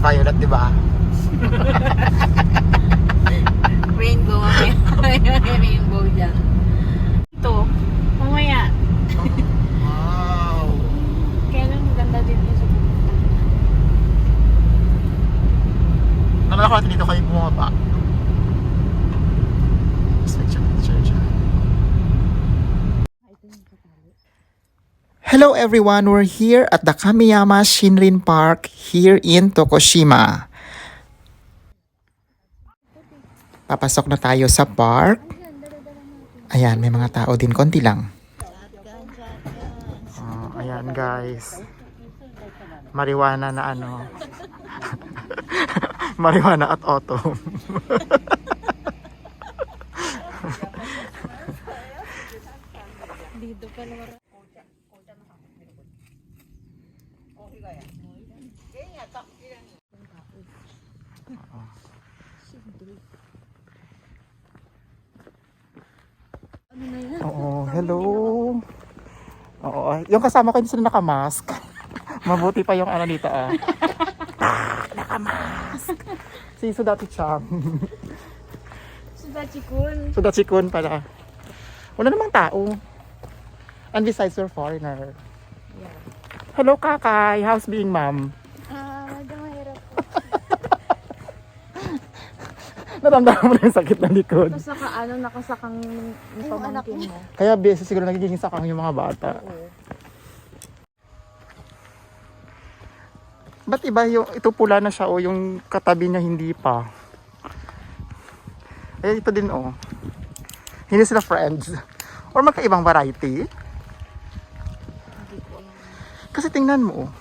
violet, di ba? Rainbow, mamaya. Rainbow dyan. Ito, mamaya. Wow! Kailan maganda din yung sa pupunta. Nalala ko natin dito kayo bumaba. Picture dyan. Hello everyone! We're here at the Kamiyama Shinrin Park here in Tokushima. Papasok na tayo sa park. Ayan, may mga tao din, konti lang. Ayan guys. Marijuana na ano. Marijuana at autumn. Dito pa naman. Oo, hello. Oo, yung kasama ko hindi sila nakamask. Mabuti pa yung ano dito ah. Nakamask. Si Sudachi-chan. Sudachi-kun. Sudachi-kun pala. Wala namang tao. And besides, you're foreigner. Yeah. Hello, Kakay. How's being mom? Medyo mahirap po. Naramdaman mo na yung sakit ng likod. Tapos nakasakang yung pamangkin mo. Kaya beses siguro nagiging sakang yung mga bata. Oo. Ba't iba yung, ito pula na siya o yung katabi niya hindi pa? Eh, ito din oh. Hindi sila friends. Or magkaibang variety. Hindi ko alam. Kasi tingnan mo oh.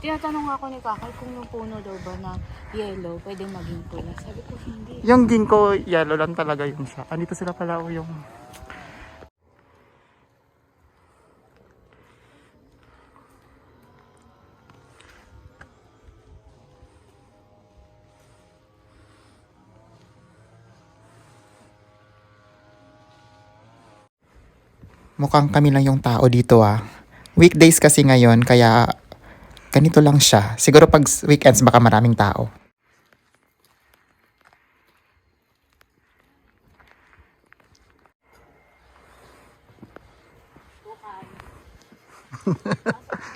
Tinatanong ako ni Kakay kung yung puno daw ba na yellow pwede maging pula. Sabi ko hindi. Yung ginkgo yellow lang talaga yun siya. Andito sila pala oh yung... Mukhang kami lang yung tao dito ah. Weekdays kasi ngayon kaya ganito lang siya. Siguro pag weekends baka maraming tao.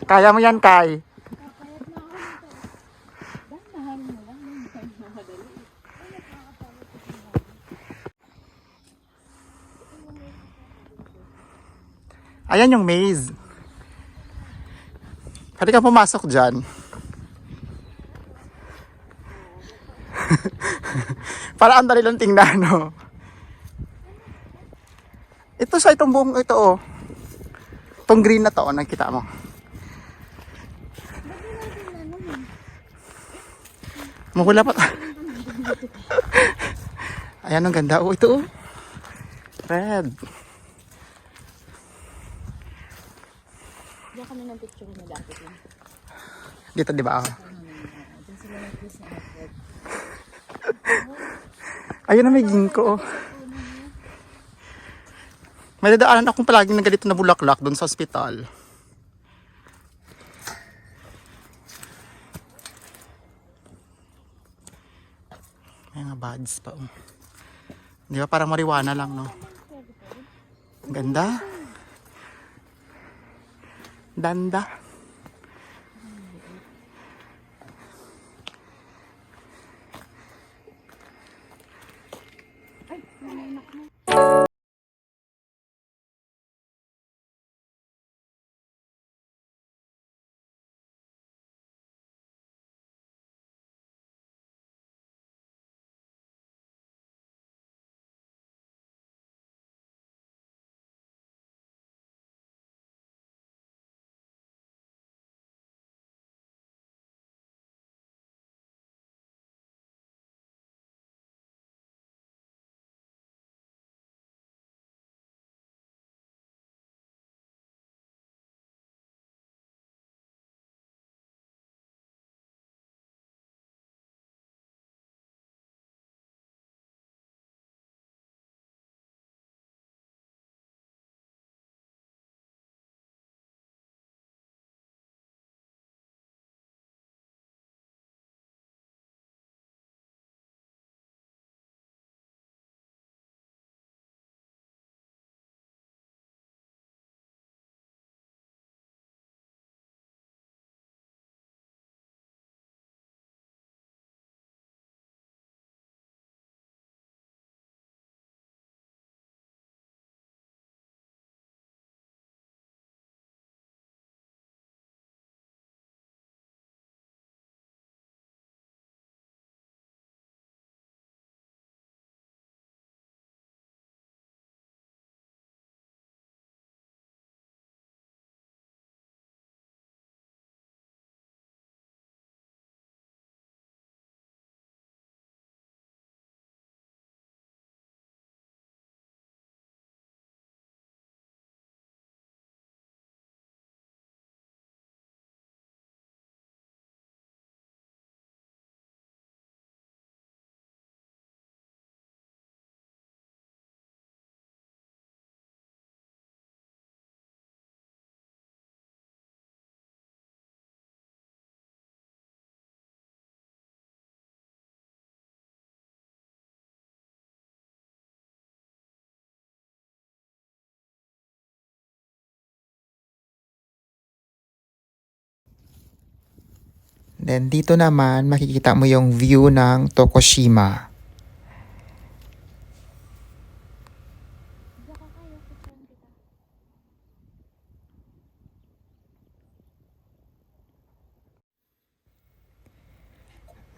Kaya mo yan, Kai. Ayan yung maze. Pwede ka pumasok dyan. Para ang dali lang tingnan, no? Ito siya, itong buong ito, oh. Itong green na to, oh, nakita mo. Mahula pa. Ayan, ang ganda. Oh, ito, oh. Red. Diyan kami ng picture na dati din. Dito, di ba? Oh. Diyan sila nag-kiss na effort. Ayun na may ginkgo, oh. May dadaanan akong palaging na ganito na bulaklak doon sa ospital. May mga buds pa, oh. Di ba parang marijuana lang, no? Ganda. Danda. Then dito naman makikita mo yung view ng Tokushima.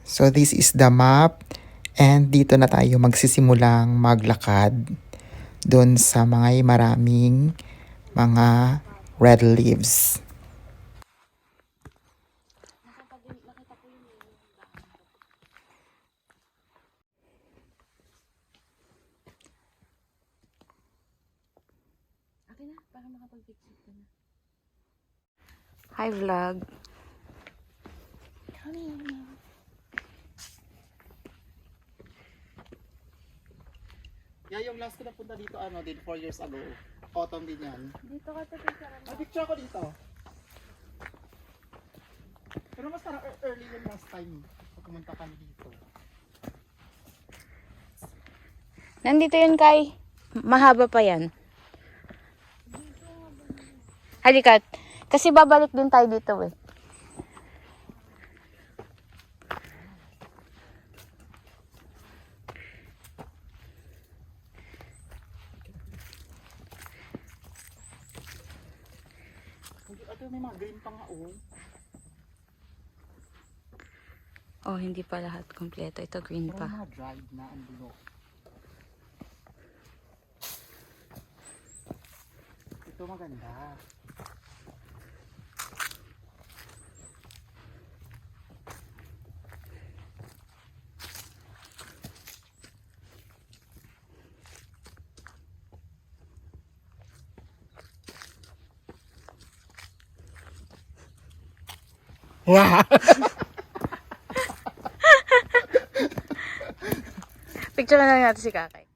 So this is the map and dito na tayo magsisimulang maglakad doon sa mga maraming mga red leaves. Akin na, para makapag-picture ka na. Hi vlog. Yeah, yung last ko na punta dito, din 4 years ago. Autumn din yan. Dito ka sa picture mo. Picture ako dito. Pero mas parang early yung last time pumunta kami dito. Nandito yun kay. Mahaba pa yan. Halika. Kasi babalik din tayo dito eh. Ito may mga green pa nga Oh, hindi pa lahat kompleto. Ito green Pero pa. mga dried na ang dulo. Ito maganda. Wow! Picture na lang natin si Kakay.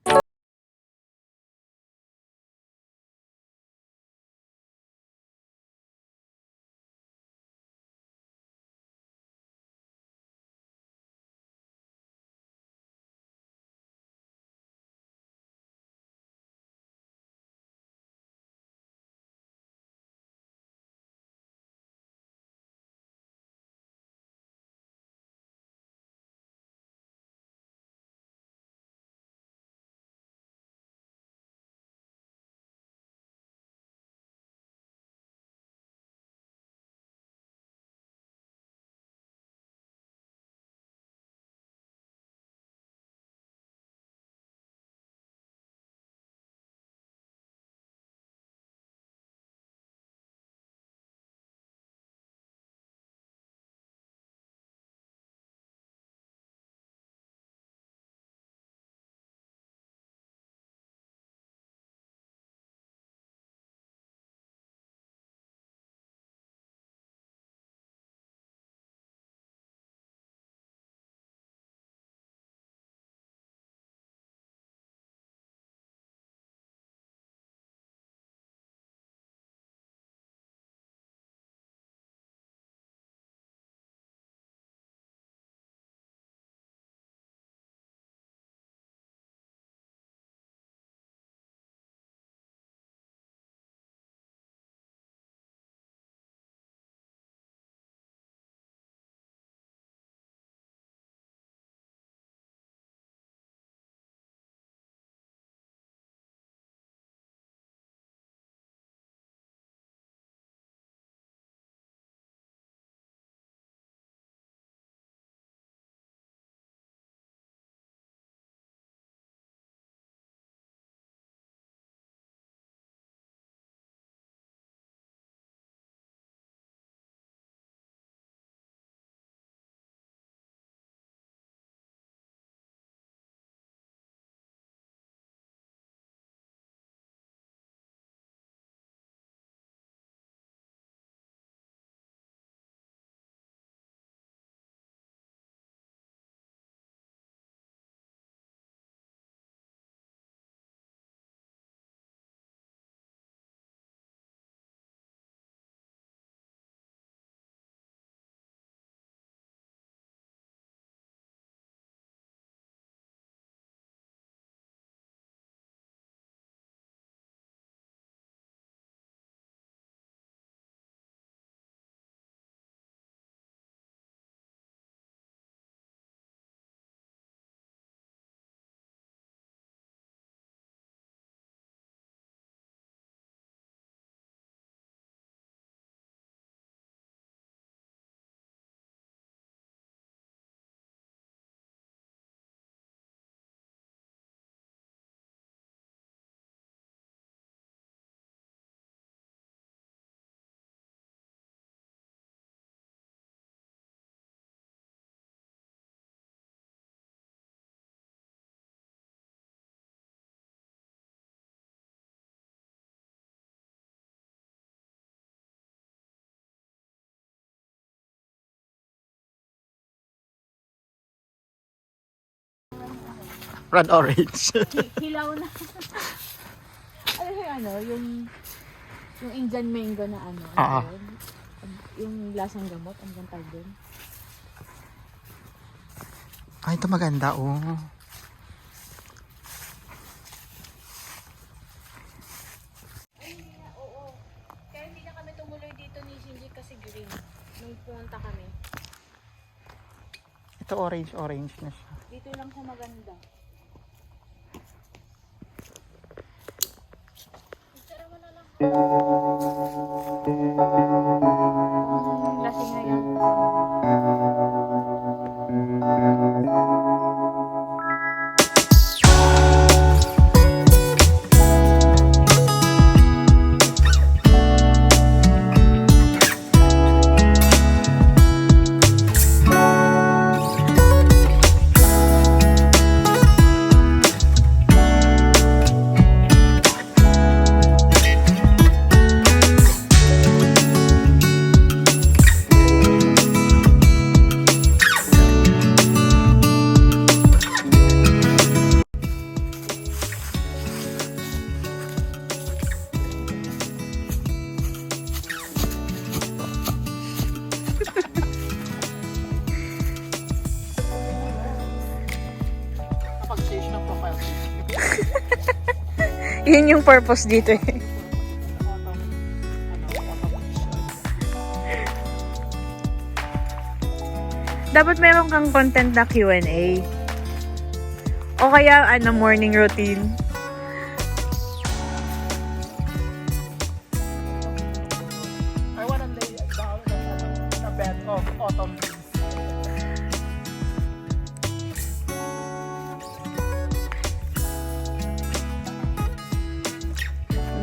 Red orange. Hilaw na. Ano yung ano, yung Indian mango na ano. Oo. Yun? Yung lasang gamot, ang gantag din. Ay, ito maganda, oh. Oo. Kaya hindi na kami tumuloy dito ni Shinji kasi green. Nung pumunta kami. Ito orange na siya. Dito lang siya maganda. Picture mo na lang. Lasing na yan. Kapag-change ng profile. Yun yung purpose dito eh. Dapat meron kang content na Q&A. O kaya ano, morning routine. I wanna lay down on a bed of autumn leaves.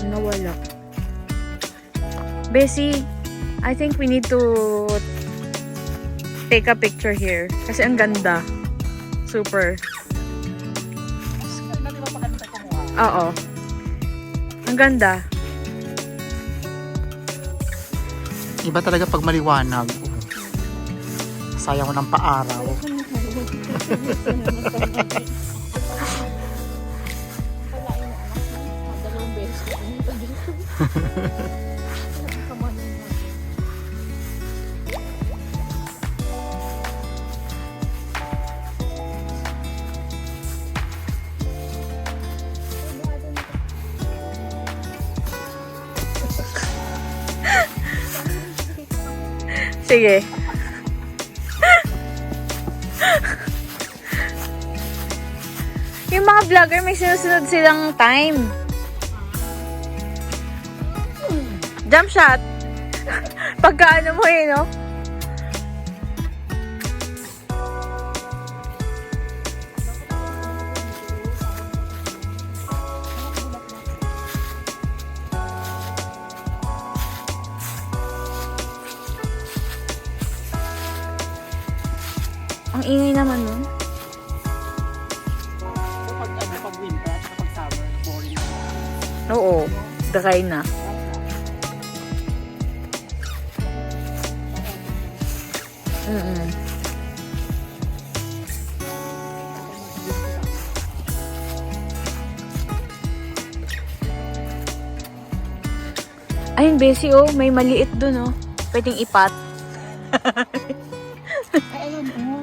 Nawala. Bessie, I think we need to take a picture here. Kasi ang ganda. Super. Oo. Ang ganda. Iba talaga pag maliwanag. Sayang mo ng paaraw. Sige. Yung mga vlogger may sinusunod silang time. Jump shot. Pagka ano mo eh, no? Ang ingay naman nun. Pag winter at pag summer, boring. Oo. Dry na. Mm-mm. Ayun, Bessie, oh. May maliit dun, oh. Pwedeng ipat. Ay, alam mo.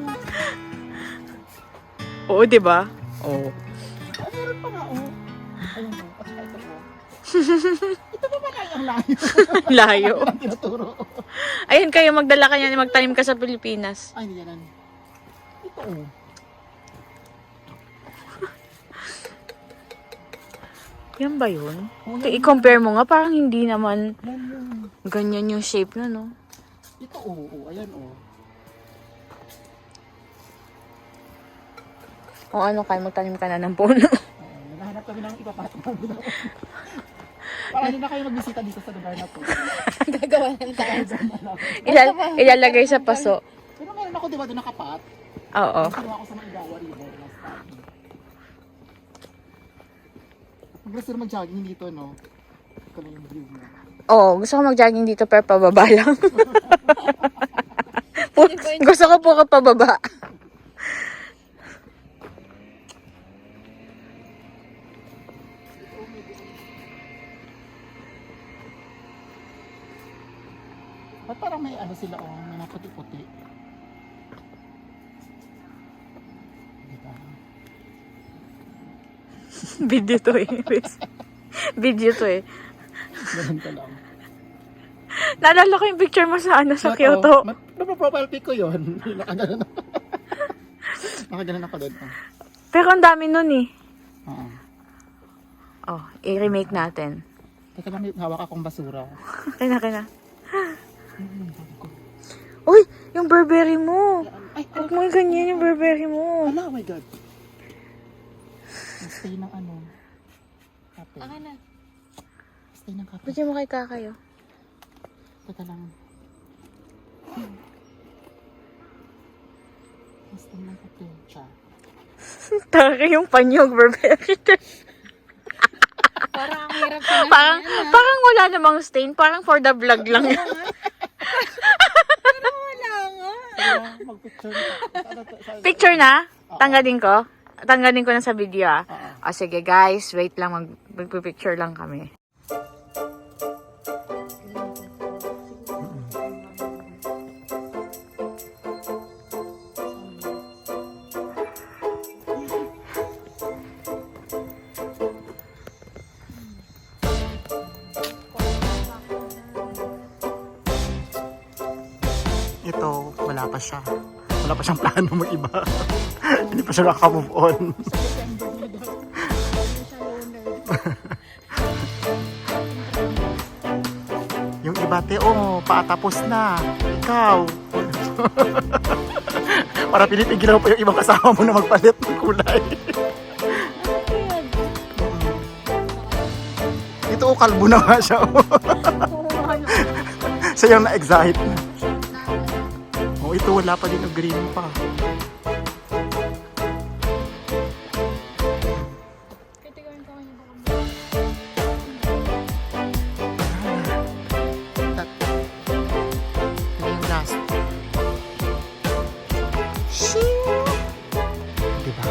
Oo, diba? Oo. Oh, meron pa nga, oh. Ayun, oh. At saka ito, oh. Ito pa pala yung layo. Layo. Ang tinuturo. Ayun kayo, magdala ka niyan, magtanim ka sa Pilipinas. Ay, hindi yan. Ito, oh. Yan ba yun? Oh, I-compare mo nga, parang hindi naman yan yun. ganyan yung shape na, no? Ito, oh, oh. Ayan, oh. Kung ano kayo, magtanim ka na ng puno. Naghahanap kami ng ipapatong. Para hindi na kayo magbisita dito sa lugar na to. Gagawa ng tayo. Ilalagay sa paso. Pero meron ako, di ba, doon nakapat? Oo. Kinuha ko sa mga Igawa River. Mag-rest na mag-jogging dito, no? Ito na yung view mo. Oo, gusto ko mag-jogging dito pero pababa lang. Gusto ko po pababa. may ano sila may mga puti-puti. Diba? Video to eh. Video to eh. Ganun ka lang. Naalala ko yung picture mo sa Kyoto. Profile pic ko yun. Nakaganon ako. Nakaganon ako doon. Pero ang dami nun eh. Oo. Oh, i-remake natin. Teka lang, hawak akong basura. Kina. Uy, yung Burberry mo. Ay, Huwag mo yung ganyan yung Burberry mo. oh my God. Stay ng kape. Akin na. Stay ng kape. Bigyan mo kay Kakayo. Teka lang. Stay ng kape. Cha. Taka yung panyog Burberry. Parang ang hirap sinabi parang wala namang stain. Parang for the vlog lang yan. wala nga. Mag-picture Picture na? Tanggalin ko? Tanggalin ko na sa video ah. O sige guys, wait lang. Magpipicture lang kami. Ito, wala pa siya. Wala pa siyang plano mag-iba. Hindi pa siya nakaka-move on. Yung iba, paatapos na. Ikaw. Para pinipigilan mo pa yung ibang kasama mo na magpalit ng kulay. Ito, kalbo na nga siya. Siya yung na-excite na. Ito wala pa din yung green pa. Ito yung last. Diba?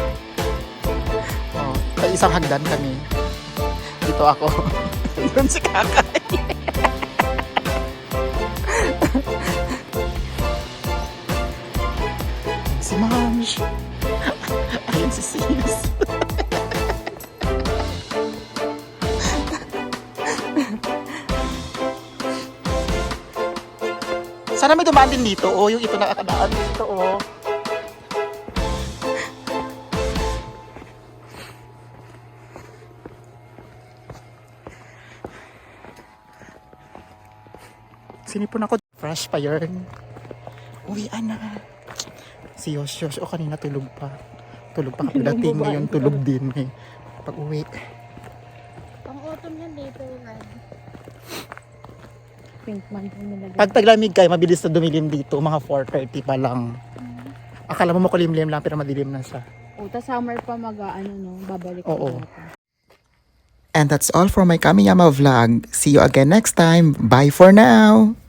Sa isang hagdan kami. Dito ako. Doon si Kakay. Si Mams. Ayun si Sis. Sana may dumaan din dito. Yung ito nakakadaan dito. Sinipon ako. Fresh pa yun. Uwian na. Si Yosh, kanina tulog pa. Tulog pa kapadating ngayon, tulog din eh. Pag uwi. Pang autumn yan dito, red. Pink man po nilagay. Pag taglamig kayo, mabilis na dumilim dito. Mga 4:30 pa lang. Akala mo makulimlim lang pero madilim na siya. Ta summer pa babalik Oo. natin. And that's all for my Kamiyama vlog. See you again next time. Bye for now!